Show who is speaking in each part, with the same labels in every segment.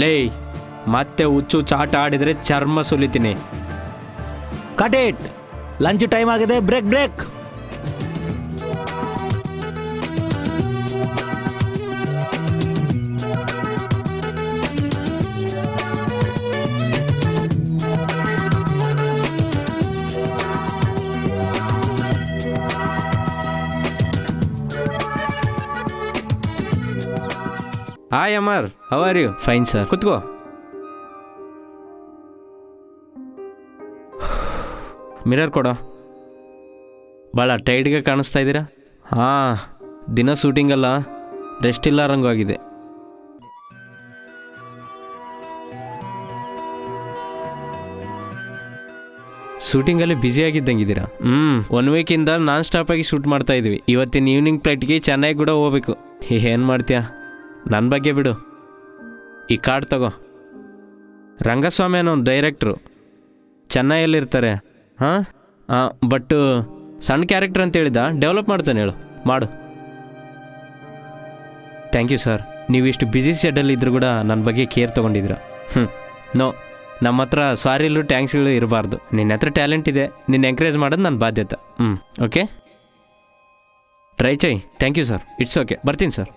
Speaker 1: ಲೇ ಮತ್ತೆ ಹುಚ್ಚು ಚಾಟ ಆಡಿದರೆ ಚರ್ಮ ಸುಲಿತೀನಿ.
Speaker 2: Cut it. ಲಂಚ್ ಟೈಮ್ ಆಗಿದೆ. Break break.
Speaker 1: Hi Amar, how are you?
Speaker 3: Fine sir.
Speaker 1: ಕುತ್ಕೋ. ಮಿರರ್ ಕೊಡೋ. ಭಾಳ ಟೈಟ್ಗೆ ಕಾಣಿಸ್ತಾ ಇದ್ದೀರಾ? ಹಾಂ, ದಿನ ಶೂಟಿಂಗಲ್ಲ, ರೆಸ್ಟ್ ಇಲ್ಲಾರಂಗೂ ಆಗಿದೆ. ಶೂಟಿಂಗಲ್ಲಿ ಬ್ಯುಸಿಯಾಗಿದ್ದಂಗಿದ್ದೀರಾ? 1 ವೀಕಿಂದ ನಾನ್ ಸ್ಟಾಪಾಗಿ ಶೂಟ್ ಮಾಡ್ತಾ ಇದ್ವಿ. ಇವತ್ತಿನ ಈವ್ನಿಂಗ್ ಫ್ಲೈಟ್ಗೆ ಚೆನ್ನೈ ಕೂಡ ಹೋಗ್ಬೇಕು. ಏನು ಮಾಡ್ತೀಯಾ? ನನ್ನ ಬಗ್ಗೆ ಬಿಡು. ಈ ಕಾರ್ಡ್ ತಗೋ. ರಂಗಸ್ವಾಮಿ ಅನ್ನೋ ಡೈರೆಕ್ಟ್ರು ಚೆನ್ನೈಯಲ್ಲಿರ್ತಾರೆ. ಹಾಂ ಹಾಂ, ಬಟ್ಟು ಸಣ್ಣ ಕ್ಯಾರೆಕ್ಟರ್ ಅಂತ ಹೇಳಿದ, ಡೆವಲಪ್ ಮಾಡ್ತಾನೆ, ಹೇಳು ಮಾಡು. Thank you sir. ನೀವು ಇಷ್ಟು ಬ್ಯುಸಿ ಶೆಡ್ಯೂಲ್ ಇದ್ರೂ ಕೂಡ ನನ್ನ ಬಗ್ಗೆ ಕೇರ್ ತೊಗೊಂಡಿದ್ದೀರಾ. ನೋ, ನಮ್ಮ ಹತ್ರ ಸಾರಿಲ್ಲೂ ಟ್ಯಾಂಕ್ಸ್ಗಳು ಇರಬಾರ್ದು. ನಿನ್ನ ಹತ್ರ ಟ್ಯಾಲೆಂಟ್ ಇದೆ, ನಿನ್ನ ಎಂಕರೇಜ್ ಮಾಡೋದು ನನ್ನ ಬಾಧ್ಯತೆ. ಓಕೆ, ಟ್ರೈ ಚೈ. Thank you sir. It's okay, ಬರ್ತೀನಿ ಸರ್.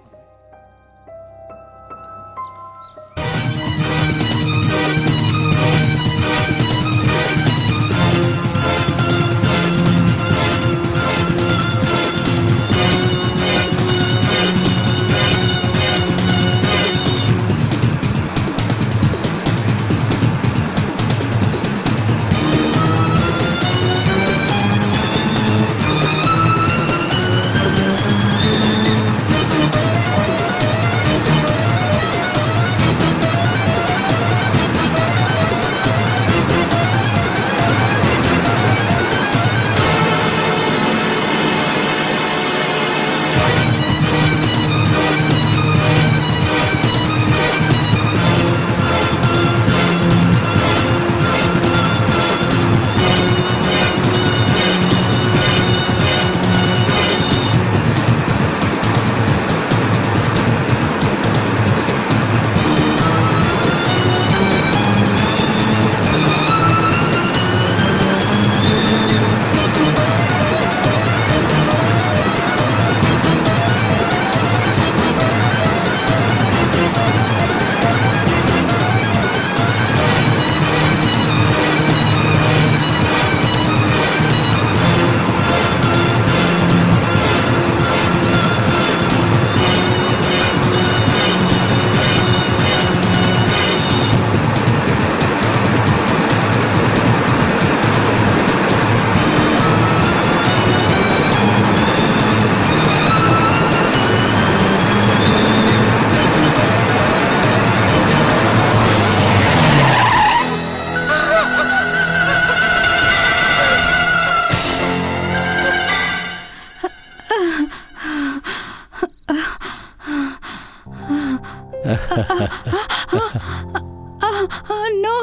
Speaker 4: ನೋ,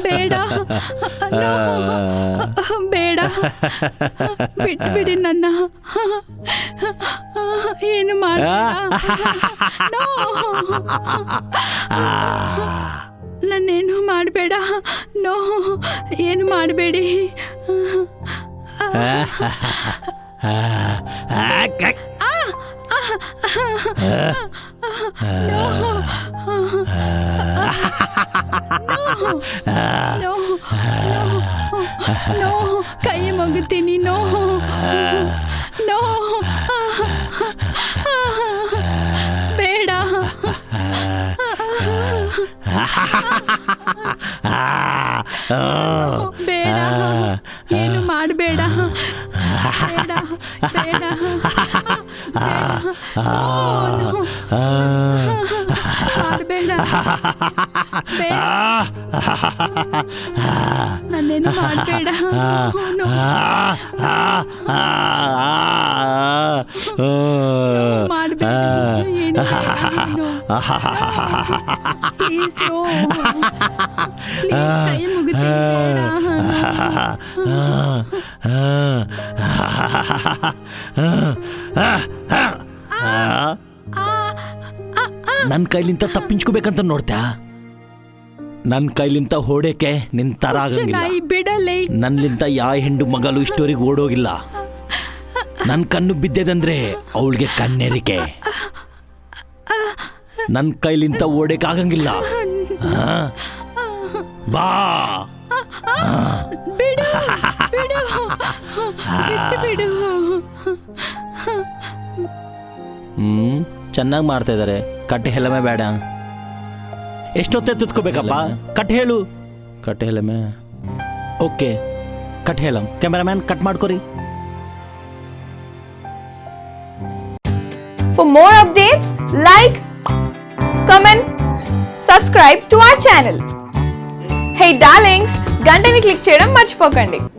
Speaker 4: ಬೇಡ, ಬೇಡ, ಬಿಟ್ಬಿಡಿ ನನ್ನ. ಏನು ಮಾಡ, ನನ್ನೇನು ಮಾಡಬೇಡ. ನೋ, ಏನು ಮಾಡಬೇಡಿ. ಕೈ ಮುಗಿತೀನಿ. ನೋ, ನೋ, ಬೇಡ, ಬೇಡ, ಏನು ಮಾಡಬೇಡ. ಬೇಡ, ಬೇಡ, ಮಾಡಬೇಡ, ನನ್ನೇನು ಮಾಡಬೇಡ. ಮಾಡಬೇಡ, ಏನು ಪ್ಲೀಸ್, ನೋ, ಪ್ಲೀಸ್, ಕೈ ಮುಗಿತೀನಿ. ಬೇಡ.
Speaker 2: ನನ್ನ ಕೈಲಿಂದ ತಪ್ಪಿಂಚ್ಕೋಬೇಕಂತ ನೋಡ್ತ್ಯಾ? ನನ್ನ ಕೈಲಿಂದ ಹೊಡೆಕೆ ನಿನ್ ತರ ಆಗಂಗಿಲ್ಲ.
Speaker 4: ನಾಯಿ ಬಿಡಲೇ.
Speaker 2: ನನ್ಲಿಂದ ಯಾವ ಹೆಂಡು ಮಗಲು ಇಷ್ಟೋರಿಗೆ ಓಡೋಗಿಲ್ಲ. ನನ್ನ ಕಣ್ಣು ಬಿದ್ದೆದಂದ್ರೆ ಅವಳಿಗೆ ಕಣ್ಣೇರಿಕೆ. ನನ್ನ ಕೈಲಿಂದ ಓಡಕ್ಕೆ ಆಗಂಗಿಲ್ಲ. ಬಾ
Speaker 4: ಬಿಡು ಬಿಡು ಬಿಡು.
Speaker 2: ಚೆನ್ನಾಗಿ ಮಾಡ್ತಾ ಇದ್ದಾರೆ. ಕಟ್ ಹೆಲಮೆ ಬೇಡ. ಎಷ್ಟೊತ್ತೆ ತುತ್ಕೋಬೇಕಪ್ಪ? ಕಟ್ ಹೇಳು. ಕಟ್ ಹೆಲಮೆ. ಓಕೆ, ಕಟ್ ಹೇಳಮ್. ಕ್ಯಾಮರಾಮ್ಯಾನ್ ಕಟ್ ಮಾಡ್ಕೊರಿ.
Speaker 3: For more updates, like, comment, subscribe to our channel. Hey darlings, గంటని click చేయడం మర్చిపోకండి.